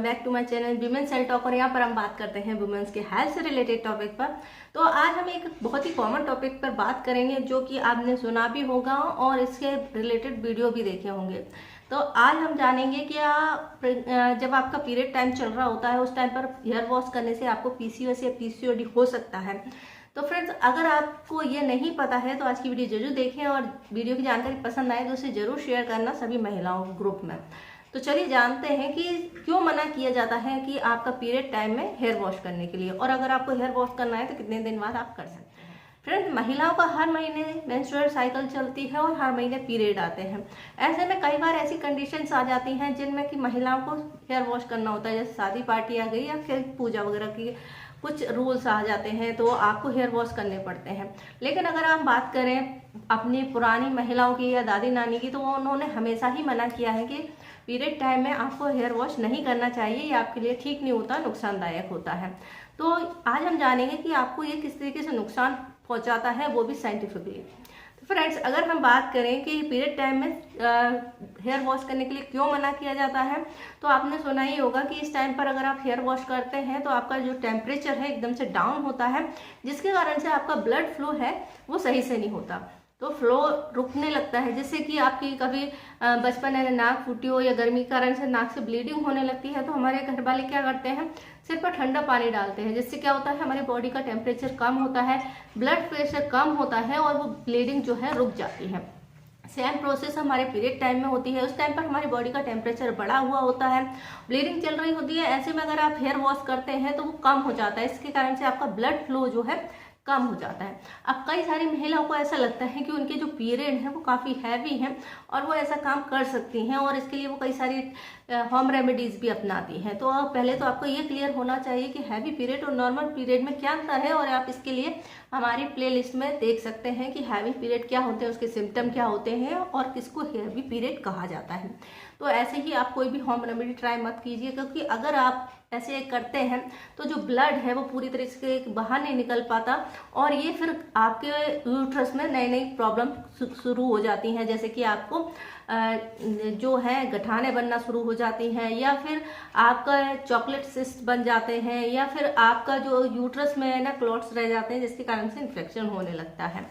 Back to my channel women's health talk. और यहाँ पर हम बात करते हैं वुमेन्स के हेल्थ से रिलेटेड टॉपिक पर। तो आज हम एक बहुत ही कॉमन टॉपिक पर बात करेंगे जो कि आपने सुना भी होगा और इसके रिलेटेड वीडियो भी देखे होंगे। तो आज हम जानेंगे कि जब आपका पीरियड टाइम चल रहा होता है उस टाइम पर हेयर वॉश करने से आपको पीसीओएस या पीसीओडी हो सकता है। तो फ्रेंड्स, अगर आपको ये नहीं पता है तो आज की वीडियो जरूर देखें और वीडियो की जानकारी पसंद आए तो उसे जरूर शेयर करना सभी महिलाओं ग्रुप में। तो चलिए जानते हैं कि क्यों मना किया जाता है कि आपका पीरियड टाइम में हेयर वॉश करने के लिए, और अगर आपको हेयर वॉश करना है तो कितने दिन बाद आप कर सकते हैं। फ्रेंड्स, महिलाओं का हर महीने मेंस्ट्रुअल साइकिल चलती है और हर महीने पीरियड आते हैं। ऐसे में कई बार ऐसी कंडीशंस आ जाती हैं जिनमें कि महिलाओं को हेयर वॉश करना होता है, जैसे शादी पार्टी आ गई या फिर पूजा वगैरह की कुछ रूल्स आ जाते हैं तो आपको हेयर वॉश करने पड़ते हैं। लेकिन अगर हम बात करें अपनी पुरानी महिलाओं की या दादी नानी की, तो उन्होंने हमेशा ही मना किया है कि पीरियड टाइम में आपको हेयर वॉश नहीं करना चाहिए, ये आपके लिए ठीक नहीं होता, नुकसानदायक होता है। तो आज हम जानेंगे कि आपको ये किस तरीके से नुकसान पहुंचाता है, वो भी साइंटिफिकली। फ्रेंड्स, अगर हम बात करें कि पीरियड टाइम में हेयर वॉश करने के लिए क्यों मना किया जाता है, तो आपने सुना ही होगा कि इस टाइम पर अगर आप हेयर वॉश करते हैं तो आपका जो टेम्परेचर है एकदम से डाउन होता है, जिसके कारण से आपका ब्लड फ्लो है वो सही से नहीं होता, तो फ्लो रुकने लगता है, जिससे कि आपकी कभी बचपन में नाक फूटी हो या गर्मी के कारण से नाक से ब्लीडिंग होने लगती है, तो हमारे घर वाले क्या करते हैं, सिर पर ठंडा पानी डालते हैं, जिससे क्या होता है हमारी बॉडी का टेम्परेचर कम होता है, ब्लड प्रेशर कम होता है और वो ब्लीडिंग जो है रुक जाती है। सेम प्रोसेस हमारे पीरियड टाइम में होती है। उस टाइम पर हमारी बॉडी का टेम्परेचर बढ़ा हुआ होता है, ब्लीडिंग चल रही होती है। ऐसे में अगर आप हेयर वॉश करते हैं तो वो कम हो जाता है, इसके कारण से आपका ब्लड फ्लो जो है कम हो जाता है। अब कई सारी महिलाओं को ऐसा लगता है कि उनके जो पीरियड है वो काफ़ी हैवी हैं और वो ऐसा काम कर सकती हैं, और इसके लिए वो कई सारी होम रेमेडीज भी अपनाती हैं। तो पहले तो आपको ये क्लियर होना चाहिए कि हैवी पीरियड और नॉर्मल पीरियड में क्या अंतर है, और आप इसके लिए हमारी प्लेलिस्ट में देख सकते हैं कि हैवी पीरियड क्या होते हैं, उसके सिम्टम क्या होते हैं और किसको हैवी पीरियड कहा जाता है। तो ऐसे ही आप कोई भी होम रेमेडी ट्राई मत कीजिए, क्योंकि अगर आप ऐसे करते हैं तो जो ब्लड है वो पूरी तरीके से बाहर नहीं निकल पाता, और ये फिर आपके यूट्रस में नई नई प्रॉब्लम शुरू हो जाती हैं, जैसे कि आपको जो है गठाने बनना शुरू हो जाती हैं, या फिर आपका चॉकलेट सिस्ट बन जाते हैं, या फिर आपका जो यूट्रस में है ना क्लॉट्स रह जाते हैं, जिसके कारण से इन्फेक्शन होने लगता है।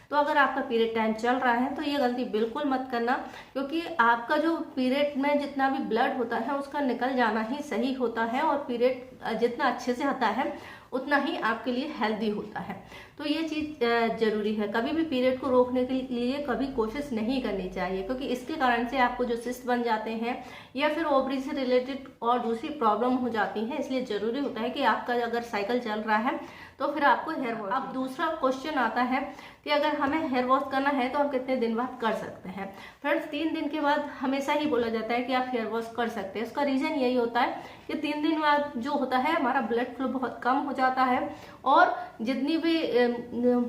तो अगर आपका पीरियड टाइम चल रहा है तो ये गलती बिल्कुल मत करना, क्योंकि आपका जो पीरियड में जितना भी ब्लड होता है उसका निकल जाना ही सही होता है, और पीरियड जितना अच्छे से आता है उतना ही आपके लिए हेल्दी होता है। तो ये चीज़ जरूरी है। कभी भी पीरियड को रोकने के लिए कभी कोशिश नहीं करनी चाहिए, क्योंकि इसके कारण से आपको जो सिस्ट बन जाते हैं या फिर ओवरी से रिलेटेड और दूसरी प्रॉब्लम हो जाती है। इसलिए जरूरी होता है कि आपका अगर साइकिल चल रहा है तो फिर आपको हेयर वॉश। अब दूसरा क्वेश्चन आता है कि अगर हमें हेयर वॉश करना है तो हम कितने दिन बाद कर सकते हैं। फ्रेंड्स, 3 दिन के बाद हमेशा ही बोला जाता है कि आप हेयर वॉश कर सकते हैं। उसका रीज़न यही होता है कि 3 दिन बाद जो होता है हमारा ब्लड फ्लो बहुत कम हो जाता है, और जितनी भी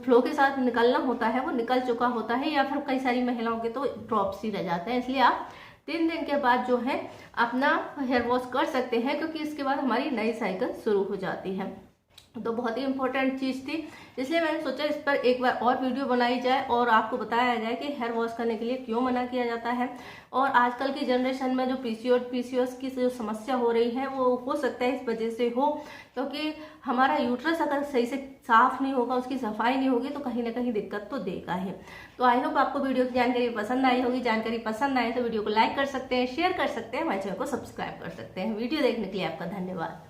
फ्लो के साथ निकलना होता है वो निकल चुका होता है, या फिर कई सारी महिलाओं के तो ड्रॉप्स ही रह जाते हैं। इसलिए आप 3 दिन के बाद जो है अपना हेयर वॉश कर सकते हैं, क्योंकि इसके बाद हमारी नई साइकिल शुरू हो जाती है। तो बहुत ही इंपॉर्टेंट चीज़ थी, इसलिए मैंने सोचा इस पर एक बार और वीडियो बनाई जाए और आपको बताया जाए कि हेयर वॉश करने के लिए क्यों मना किया जाता है। और आजकल की जनरेशन में जो पीसीओएस की जो समस्या हो रही है वो हो सकता है इस वजह से हो, क्योंकि हमारा यूट्रस अगर सही से साफ नहीं होगा, उसकी सफाई नहीं होगी, तो कहीं ना कहीं दिक्कत तो देगा ही। तो आई होप आपको वीडियो की जानकारी पसंद आई होगी। जानकारी पसंद आए तो वीडियो को लाइक कर सकते हैं, शेयर कर सकते हैं, हमारे चैनल को सब्सक्राइब कर सकते हैं। वीडियो देखने के लिए आपका धन्यवाद।